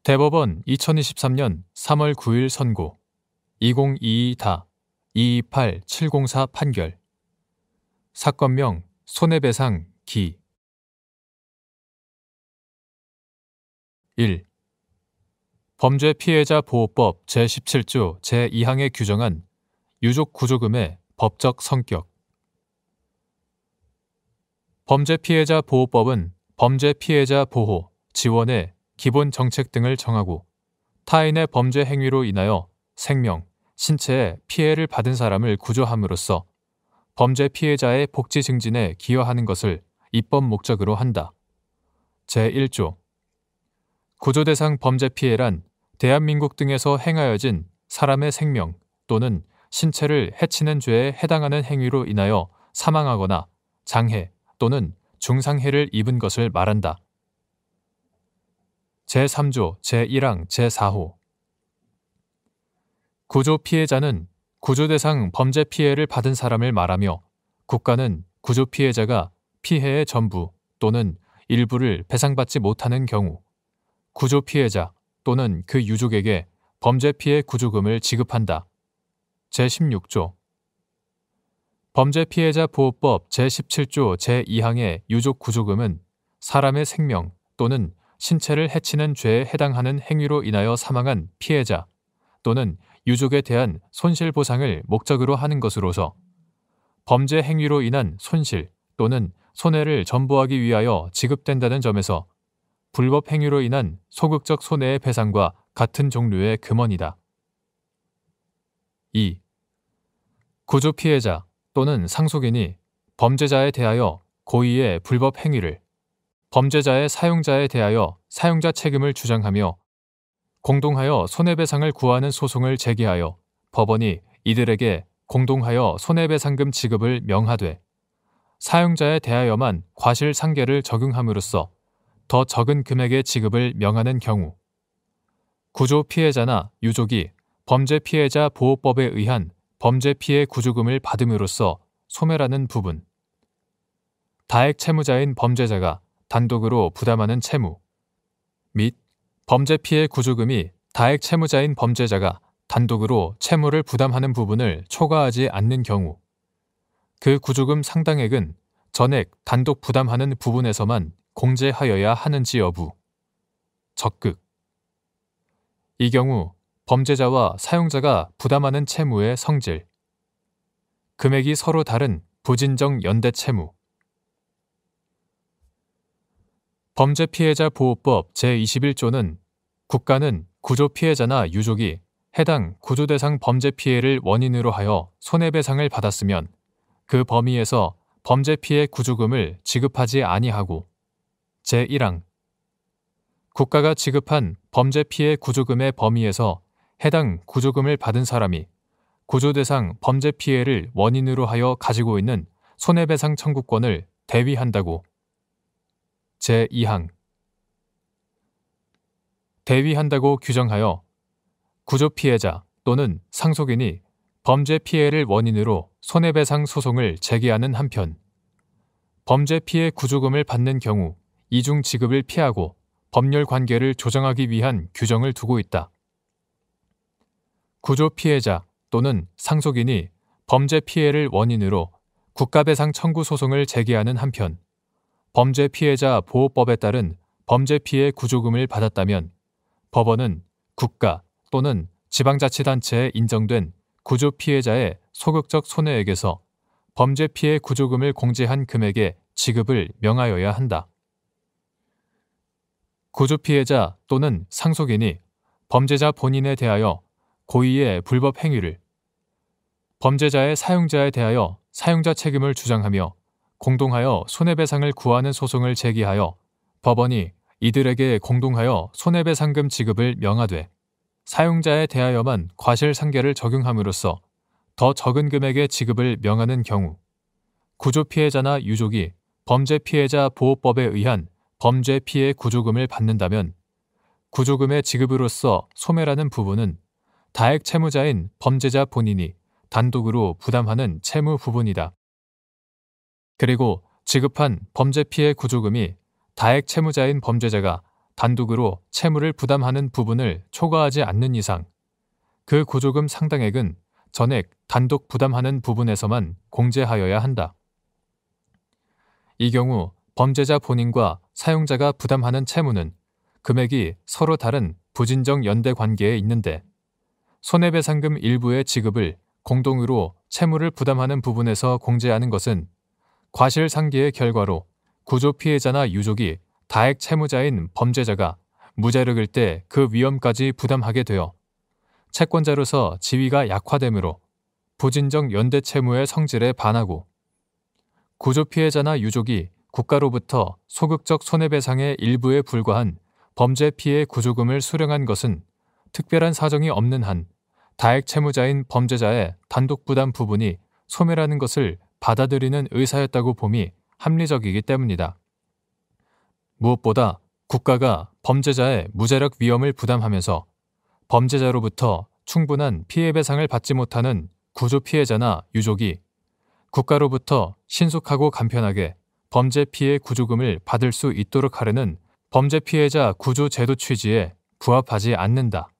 대법원 2023년 3월 9일 선고 2022-228-704 판결 사건명 손해배상 기 1. 범죄피해자보호법 제17조 제2항에 규정한 유족구조금의 법적 성격. 범죄피해자보호법은 범죄피해자 보호, 지원의 기본 정책 등을 정하고 타인의 범죄 행위로 인하여 생명, 신체에 피해를 받은 사람을 구조함으로써 범죄 피해자의 복지 증진에 기여하는 것을 입법 목적으로 한다. 제1조 구조 대상 범죄 피해란 대한민국 등에서 행하여진 사람의 생명 또는 신체를 해치는 죄에 해당하는 행위로 인하여 사망하거나 장해 또는 중상해를 입은 것을 말한다. 제3조 제1항 제4호 구조 피해자는 구조 대상 범죄 피해를 받은 사람을 말하며 국가는 구조 피해자가 피해의 전부 또는 일부를 배상받지 못하는 경우 구조 피해자 또는 그 유족에게 범죄 피해 구조금을 지급한다. 제16조 범죄 피해자 보호법 제17조 제2항의 유족 구조금은 사람의 생명 또는 신체를 해치는 죄에 해당하는 행위로 인하여 사망한 피해자 또는 유족에 대한 손실보상을 목적으로 하는 것으로서 범죄 행위로 인한 손실 또는 손해를 전부하기 위하여 지급된다는 점에서 불법 행위로 인한 소극적 손해의 배상과 같은 종류의 금원이다. 2. 구조 피해자 또는 상속인이 범죄자에 대하여 고의의 불법 행위를 범죄자의 사용자에 대하여 사용자 책임을 주장하며 공동하여 손해배상을 구하는 소송을 제기하여 법원이 이들에게 공동하여 손해배상금 지급을 명하되 사용자에 대하여만 과실상계를 적용함으로써 더 적은 금액의 지급을 명하는 경우 구조 피해자나 유족이 범죄 피해자 보호법에 의한 범죄 피해 구조금을 받음으로써 소멸하는 부분 다액 채무자인 범죄자가 단독으로 부담하는 채무 및 범죄 피해 구조금이 다액 채무자인 범죄자가 단독으로 채무를 부담하는 부분을 초과하지 않는 경우 그 구조금 상당액은 전액 단독 부담하는 부분에서만 공제하여야 하는지 여부 적극 이 경우 범죄자와 사용자가 부담하는 채무의 성질 금액이 서로 다른 부진정 연대 채무 범죄 피해자 보호법 제21조는 국가는 구조 피해자나 유족이 해당 구조 대상 범죄 피해를 원인으로 하여 손해배상을 받았으면 그 범위에서 범죄 피해 구조금을 지급하지 아니하고 제1항 국가가 지급한 범죄 피해 구조금의 범위에서 해당 구조금을 받은 사람이 구조 대상 범죄 피해를 원인으로 하여 가지고 있는 손해배상 청구권을 대위한다고 제2항 대위한다고 규정하여 구조 피해자 또는 상속인이 범죄 피해를 원인으로 손해배상 소송을 제기하는 한편 범죄 피해 구조금을 받는 경우 이중 지급을 피하고 법률 관계를 조정하기 위한 규정을 두고 있다. 구조 피해자 또는 상속인이 범죄 피해를 원인으로 국가배상 청구 소송을 제기하는 한편 범죄 피해자 보호법에 따른 범죄 피해 구조금을 받았다면 법원은 국가 또는 지방자치단체에 인정된 구조 피해자의 소극적 손해액에서 범죄 피해 구조금을 공제한 금액의 지급을 명하여야 한다. 구조 피해자 또는 상속인이 범죄자 본인에 대하여 고의의 불법 행위를 범죄자의 사용자에 대하여 사용자 책임을 주장하며 공동하여 손해배상을 구하는 소송을 제기하여 법원이 이들에게 공동하여 손해배상금 지급을 명하되 사용자에 대하여만 과실상계를 적용함으로써 더 적은 금액의 지급을 명하는 경우 구조 피해자나 유족이 범죄 피해자 보호법에 의한 범죄 피해 구조금을 받는다면 구조금의 지급으로써 소멸하는 부분은 다액 채무자인 범죄자 본인이 단독으로 부담하는 채무 부분이다. 그리고 지급한 범죄 피해 구조금이 다액 채무자인 범죄자가 단독으로 채무를 부담하는 부분을 초과하지 않는 이상 그 구조금 상당액은 전액 단독 부담하는 부분에서만 공제하여야 한다. 이 경우 범죄자 본인과 사용자가 부담하는 채무는 금액이 서로 다른 부진정 연대 관계에 있는데 손해배상금 일부의 지급을 공동으로 채무를 부담하는 부분에서 공제하는 것은 과실상계의 결과로 구조 피해자나 유족이 다액 채무자인 범죄자가 무자력일 때 그 위험까지 부담하게 되어 채권자로서 지위가 약화되므로 부진정 연대 채무의 성질에 반하고 구조 피해자나 유족이 국가로부터 소극적 손해배상의 일부에 불과한 범죄 피해 구조금을 수령한 것은 특별한 사정이 없는 한 다액 채무자인 범죄자의 단독 부담 부분이 소멸하는 것을 받아들이는 의사였다고 봄이 합리적이기 때문이다. 무엇보다 국가가 범죄자의 무자력 위험을 부담하면서 범죄자로부터 충분한 피해배상을 받지 못하는 구조 피해자나 유족이 국가로부터 신속하고 간편하게 범죄 피해 구조금을 받을 수 있도록 하려는 범죄 피해자 구조 제도 취지에 부합하지 않는다.